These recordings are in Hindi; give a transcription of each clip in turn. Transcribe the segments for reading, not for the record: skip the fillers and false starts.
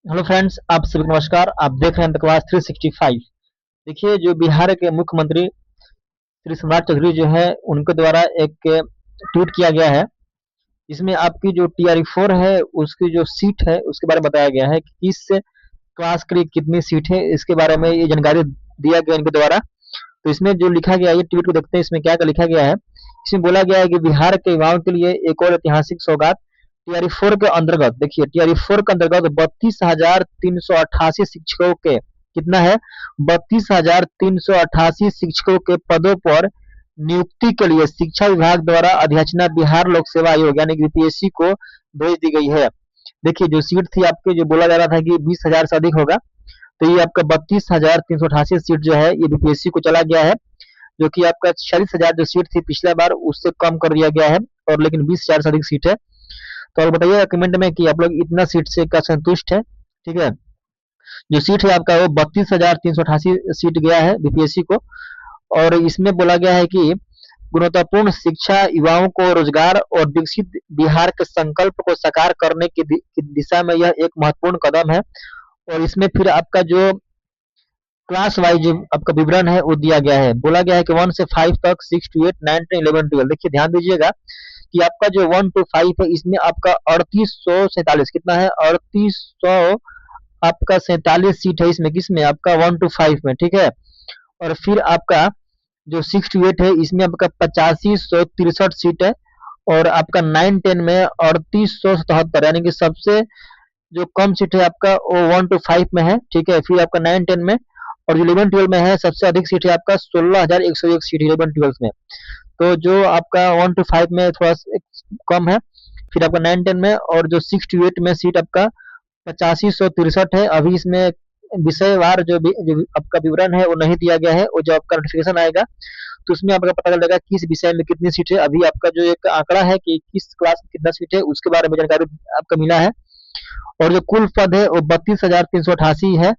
हेलो फ्रेंड्स, आप सभी को नमस्कार। आप देख रहे हैं द क्लास 365। देखिए, जो बिहार के मुख्यमंत्री श्री सम्राट चौधरी जो है, उनके द्वारा एक ट्वीट किया गया है। इसमें आपकी जो TRE 4 है, उसकी जो सीट है उसके बारे में बताया गया है कि किस क्लास के लिए कितनी सीट है, इसके बारे में ये जानकारी दिया गया इनके द्वारा। तो इसमें जो लिखा गया है, ये ट्वीट को देखते हैं, इसमें क्या क्या लिखा गया है। इसमें बोला गया है कि बिहार के युवाओं के लिए एक और ऐतिहासिक सौगात। TRE 4 के अंतर्गत, देखिए, TRE 4 के अंतर्गत 32,388 शिक्षकों के, कितना है, 32,388 शिक्षकों के पदों पर नियुक्ति के लिए शिक्षा विभाग द्वारा अधियाचना बिहार लोक सेवा आयोग यानी कि BPSC को भेज दी गई है। देखिए, जो सीट थी आपके, जो बोला जा रहा था कि 20,000 से अधिक होगा, तो ये आपका 32,388 सीट जो है ये BPSC को चला गया है, जो कि आपका 40,000 जो सीट थी पिछला बार, उससे कम कर दिया गया है। और लेकिन 20,000 से अधिक सीट है। तो आप बताइएगा कमेंट में कि आप लोग इतना सीट से क्या संतुष्ट है। ठीक है, जो सीट है आपका वो 32,388 सीट गया है BPSC को। और इसमें बोला गया है कि गुणवत्तापूर्ण शिक्षा युवाओं को रोजगार और विकसित बिहार के संकल्प को साकार करने की दिशा में यह एक महत्वपूर्ण कदम है। और इसमें फिर आपका जो क्लास वाइज आपका विवरण है वो दिया गया है। बोला गया है कि 1 से 5 तक, 6 to 8, 9, 10, 11, 12। देखिए, ध्यान दीजिएगा कि आपका जो 1 to 5 है, इसमें आपका 3847, कितना है, 3800 आपका 47 सीट है इसमें, किसमें, आपका 1 to 5 में। ठीक है, और फिर आपका जो 6 to 8 है, इसमें आपका 85,163 सीट है। और आपका 9, 10 में 3877, यानी कि सबसे जो कम सीट है आपका वो 1 to 5 में है। ठीक है, फिर आपका 9, 10 में। और जो 11, 12 में है, सबसे अधिक सीट है आपका 16,101 सीट 11, 12 में। तो जो आपका 1 to 5 में थोड़ा कम है। फिर आपका 9, 10 में, और जो 6 to 8 में सीट आपका 85,163 है। अभी इसमें विषयवार जो आपका विवरण है वो नहीं दिया गया है। वो जो आपका नोटिफिकेशन आएगा तो उसमें आपका पता चलेगा किस विषय में कितनी सीट है। अभी आपका जो एक आंकड़ा है कि किस क्लास में कितना सीट है, उसके बारे में जानकारी आपको मिला है। और जो कुल पद है वो 32,388 है।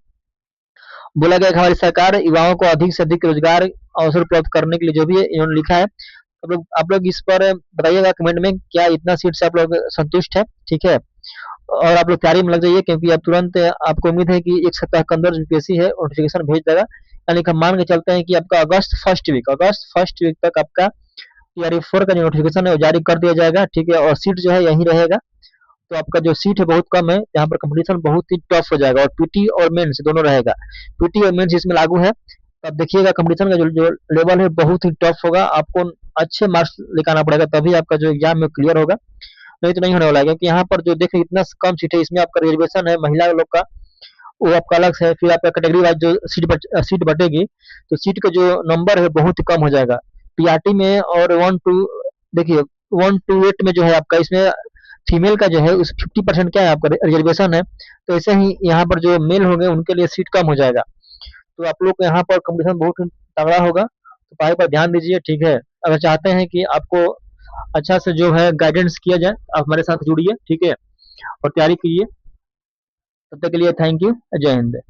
बोला गया कि हमारी सरकार युवाओं को अधिक से अधिक रोजगार अवसर उपलब्ध करने के लिए जो भी है इन्होंने लिखा है। आप लोग इस पर बताइएगा कमेंट में, क्या इतना सीट से आप लोग संतुष्ट है। ठीक है, और आप लोग तैयारी में लग जाइए, क्योंकि अब तुरंत आपको उम्मीद है कि एक सप्ताह के अंदर BPSC है नोटिफिकेशन भेज देगा। यानी कि हम मान के चलते हैं कि आपका अगस्त फर्स्ट वीक तक आपका TRE 4 का जो नोटिफिकेशन है वो जारी कर दिया जाएगा। ठीक है, और सीट जो है यही रहेगा। तो आपका जो सीट है बहुत कम है, यहाँ पर कंपटीशन बहुत ही टफ हो जाएगा। और PT और मेंस दोनों रहेगा। PT और मेंस इसमें लागू है। तो आप देखिएगा कंपटीशन का जो लेवल है बहुत ही टफ होगा। आपको अच्छे मार्क्स लेकर आना पड़ेगा, तभी आपका जो एग्जाम में क्लियर होगा, नहीं तो नहीं होने वाला है। क्योंकि यहाँ पर जो देख इतना कम सीट है, इसमें आपका रिजर्वेशन है महिला लोग का, वो आपका अलग से है। फिर आपका कैटेगरी वाइज जो सीट बटेगी, तो सीट का जो नंबर है बहुत ही कम हो जाएगा PRT में। और देखिए, 1 to 8 में जो है आपका, इसमें फीमेल का जो है उस 50% क्या है आपका रिजर्वेशन है। तो ऐसे ही यहाँ पर जो मेल होंगे उनके लिए सीट कम हो जाएगा। तो आप लोग को यहाँ पर कंपटीशन बहुत ही तगड़ा होगा, तो पढ़ाई पर ध्यान दीजिए। ठीक है, अगर चाहते हैं कि आपको अच्छा से जो है गाइडेंस किया जाए, आप हमारे साथ जुड़िए। ठीक है, और तैयारी कीजिए। तब तक के लिए थैंक यू। जय हिंद।